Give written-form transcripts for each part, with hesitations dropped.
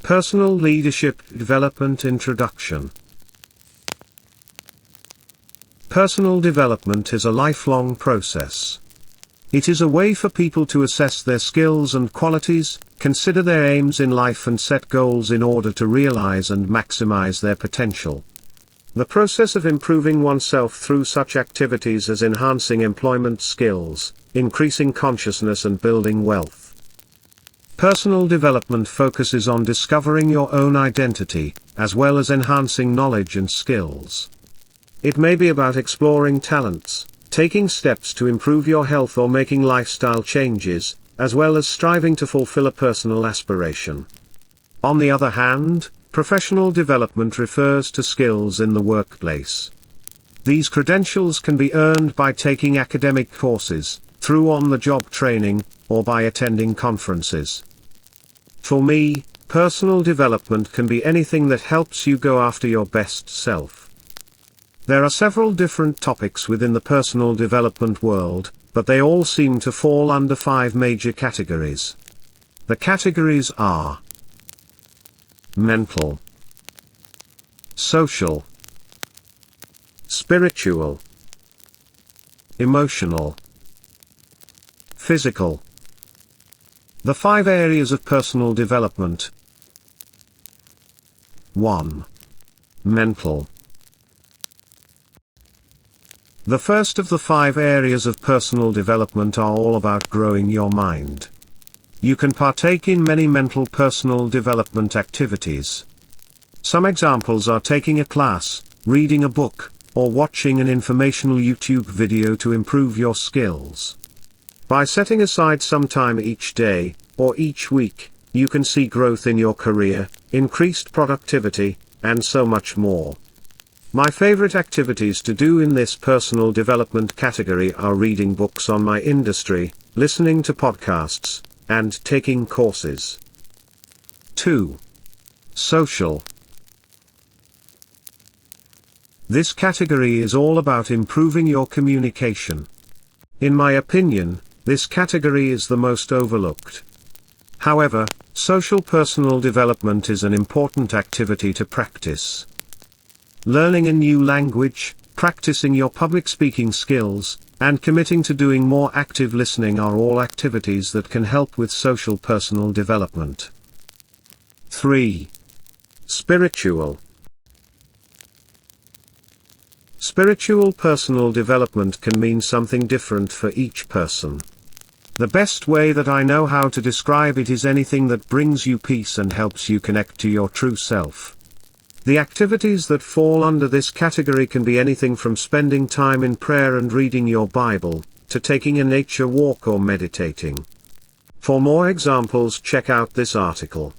Personal Leadership Development Introduction. Personal development is a lifelong process. It is a way for people to assess their skills and qualities, consider their aims in life and set goals in order to realize and maximize their potential. The process of improving oneself through such activities as enhancing employment skills, increasing consciousness and building wealth. Personal development focuses on discovering your own identity, as well as enhancing knowledge and skills. It may be about exploring talents, taking steps to improve your health or making lifestyle changes, as well as striving to fulfill a personal aspiration. On the other hand, professional development refers to skills in the workplace. These credentials can be earned by taking academic courses, through on-the-job training, or by attending conferences. For me, personal development can be anything that helps you go after your best self. There are several different topics within the personal development world, but they all seem to fall under 5 major categories. The categories are mental, social, spiritual, emotional, physical. The 5 areas of personal development. 1. Mental. The first of the 5 areas of personal development are all about growing your mind. You can partake in many mental personal development activities. Some examples are taking a class, reading a book, or watching an informational YouTube video to improve your skills. By setting aside some time each day, or each week, you can see growth in your career, increased productivity, and so much more. My favorite activities to do in this personal development category are reading books on my industry, listening to podcasts, and taking courses. 2. Social. This category is all about improving your communication. In my opinion, this category is the most overlooked. However, social personal development is an important activity to practice. Learning a new language, practicing your public speaking skills, and committing to doing more active listening are all activities that can help with social personal development. 3. Spiritual. Spiritual personal development can mean something different for each person. The best way that I know how to describe it is anything that brings you peace and helps you connect to your true self. The activities that fall under this category can be anything from spending time in prayer and reading your Bible, to taking a nature walk or meditating. For more examples, check out this article.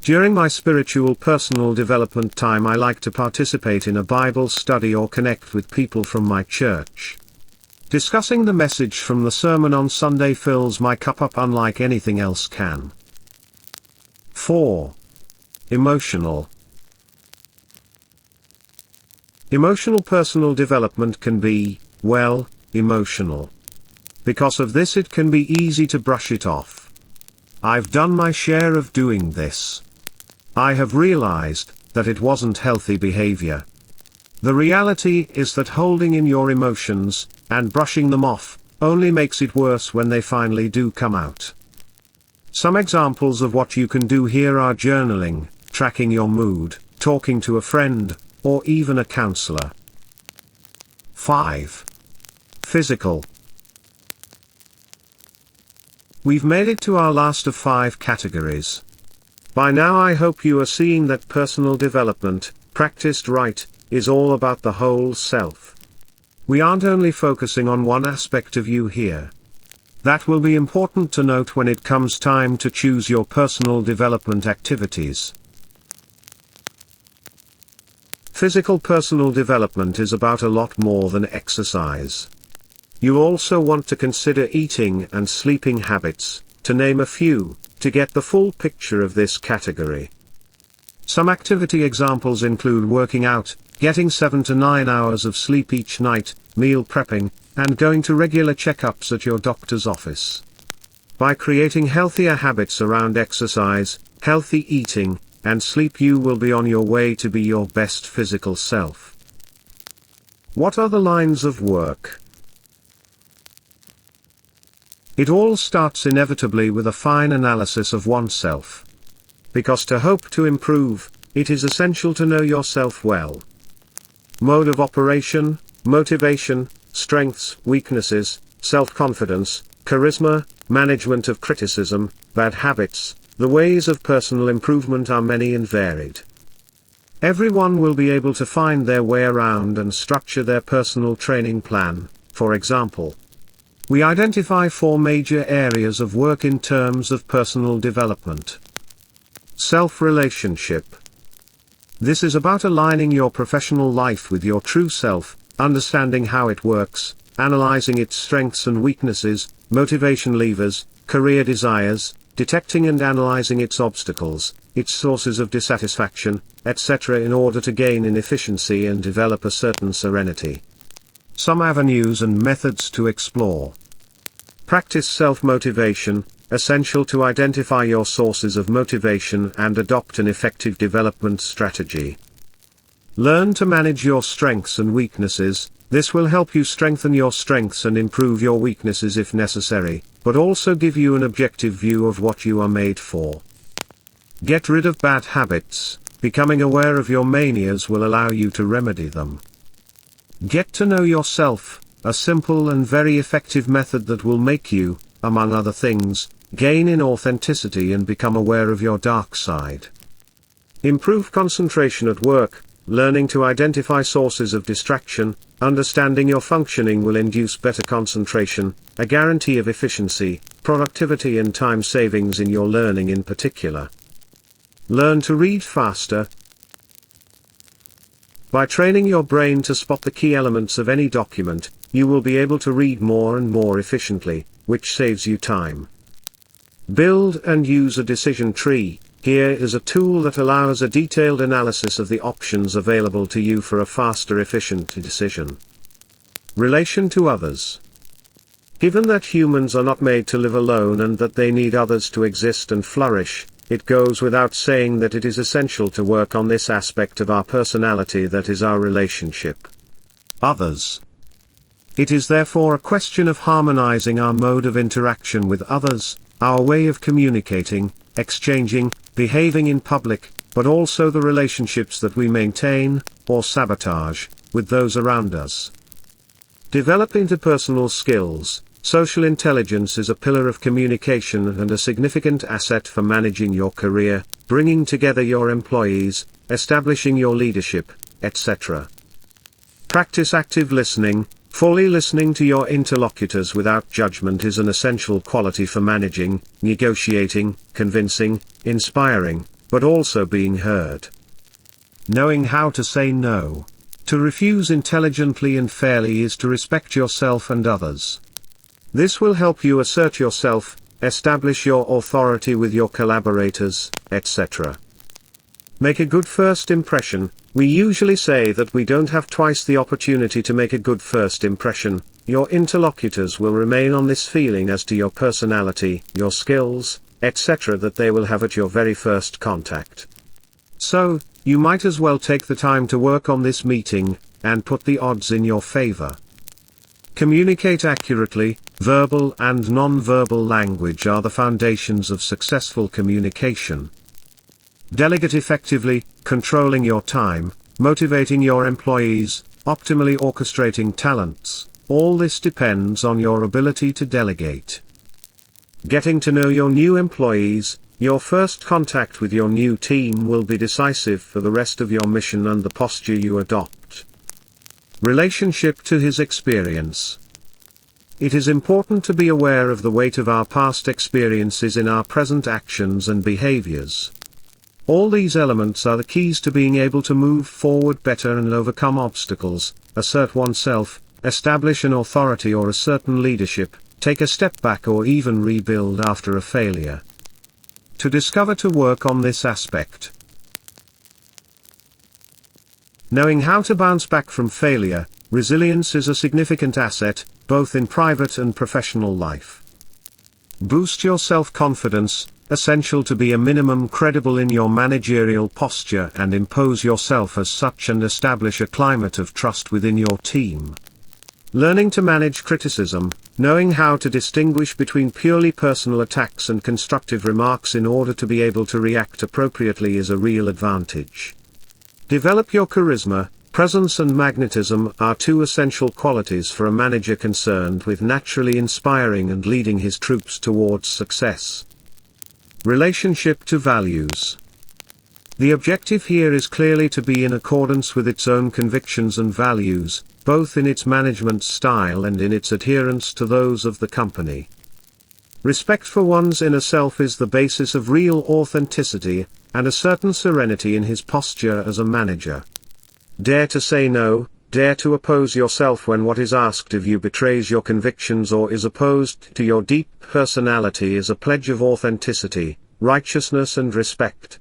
During my spiritual personal development time, I like to participate in a Bible study or connect with people from my church. Discussing the message from the sermon on Sunday fills my cup up unlike anything else can. 4. Emotional. Emotional personal development can be, well, emotional. Because of this it can be easy to brush it off. I've done my share of doing this. I have realized that it wasn't healthy behavior. The reality is that holding in your emotions, and brushing them off, only makes it worse when they finally do come out. Some examples of what you can do here are journaling, tracking your mood, talking to a friend, or even a counselor. 5. Physical. We've made it to our last of 5 categories. By now I hope you are seeing that personal development, practiced right, is all about the whole self. We aren't only focusing on one aspect of you here. That will be important to note when it comes time to choose your personal development activities. Physical personal development is about a lot more than exercise. You also want to consider eating and sleeping habits, to name a few, to get the full picture of this category. Some activity examples include working out, getting 7 to 9 hours of sleep each night, meal prepping, and going to regular checkups at your doctor's office. By creating healthier habits around exercise, healthy eating, and sleep you will be on your way to be your best physical self. What are the lines of work? It all starts inevitably with a fine analysis of oneself. Because to hope to improve, it is essential to know yourself well. Mode of operation, motivation, strengths, weaknesses, self-confidence, charisma, management of criticism, bad habits, the ways of personal improvement are many and varied. Everyone will be able to find their way around and structure their personal training plan. For example, we identify 4 major areas of work in terms of personal development. Self-relationship. This is about aligning your professional life with your true self, understanding how it works, analyzing its strengths and weaknesses, motivation levers, career desires, detecting and analyzing its obstacles, its sources of dissatisfaction, etc. in order to gain in efficiency and develop a certain serenity. Some avenues and methods to explore. Practice self-motivation, essential to identify your sources of motivation and adopt an effective development strategy. Learn to manage your strengths and weaknesses. This will help you strengthen your strengths and improve your weaknesses if necessary, but also give you an objective view of what you are made for. Get rid of bad habits. Becoming aware of your manias will allow you to remedy them. Get to know yourself, a simple and very effective method that will make you, among other things, gain in authenticity and become aware of your dark side. Improve concentration at work. Learning to identify sources of distraction, understanding your functioning will induce better concentration, a guarantee of efficiency, productivity and time savings in your learning in particular. Learn to read faster. By training your brain to spot the key elements of any document, you will be able to read more and more efficiently, which saves you time. Build and use a decision tree. Here is a tool that allows a detailed analysis of the options available to you for a faster, efficient decision. Relation to others. Given that humans are not made to live alone and that they need others to exist and flourish, it goes without saying that it is essential to work on this aspect of our personality, that is our relationship. Others. It is therefore a question of harmonizing our mode of interaction with others, our way of communicating, exchanging, behaving in public, but also the relationships that we maintain, or sabotage, with those around us. Develop interpersonal skills. Social intelligence is a pillar of communication and a significant asset for managing your career, bringing together your employees, establishing your leadership, etc. Practice active listening. Fully listening to your interlocutors without judgment is an essential quality for managing, negotiating, convincing, inspiring, but also being heard. Knowing how to say no. To refuse intelligently and fairly is to respect yourself and others. This will help you assert yourself, establish your authority with your collaborators, etc. Make a good first impression. We usually say that we don't have twice the opportunity to make a good first impression. Your interlocutors will remain on this feeling as to your personality, your skills, etc. that they will have at your very first contact. So, you might as well take the time to work on this meeting, and put the odds in your favor. Communicate accurately. Verbal and non-verbal language are the foundations of successful communication. Delegate effectively, controlling your time, motivating your employees, optimally orchestrating talents. All this depends on your ability to delegate. Getting to know your new employees. Your first contact with your new team will be decisive for the rest of your mission and the posture you adopt. Relationship to his experience. It is important to be aware of the weight of our past experiences in our present actions and behaviors. All these elements are the keys to being able to move forward better and overcome obstacles, assert oneself, establish an authority or a certain leadership, take a step back or even rebuild after a failure. To discover to work on this aspect. Knowing how to bounce back from failure. Resilience is a significant asset, both in private and professional life. Boost your self-confidence. essential to be a minimum credible in your managerial posture and impose yourself as such and establish a climate of trust within your team. Learning to manage criticism, knowing how to distinguish between purely personal attacks and constructive remarks in order to be able to react appropriately is a real advantage. Develop your charisma. Presence and magnetism are two essential qualities for a manager concerned with naturally inspiring and leading his troops towards success. Relationship to values. The objective here is clearly to be in accordance with its own convictions and values, both in its management style and in its adherence to those of the company. Respect for one's inner self is the basis of real authenticity, and a certain serenity in his posture as a manager. Dare to say no, dare to oppose yourself when what is asked of you betrays your convictions or is opposed to your deep personality is a pledge of authenticity, righteousness and respect.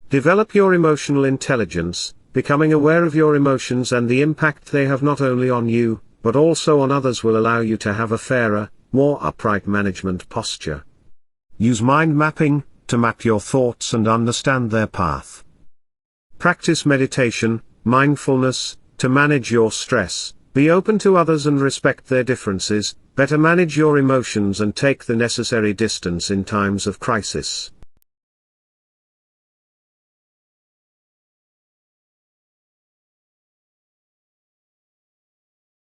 Develop your emotional intelligence, becoming aware of your emotions and the impact they have not only on you, but also on others will allow you to have a fairer, more upright management posture. Use mind mapping, to map your thoughts and understand their path. Practice meditation, mindfulness, to manage your stress, be open to others and respect their differences, better manage your emotions and take the necessary distance in times of crisis.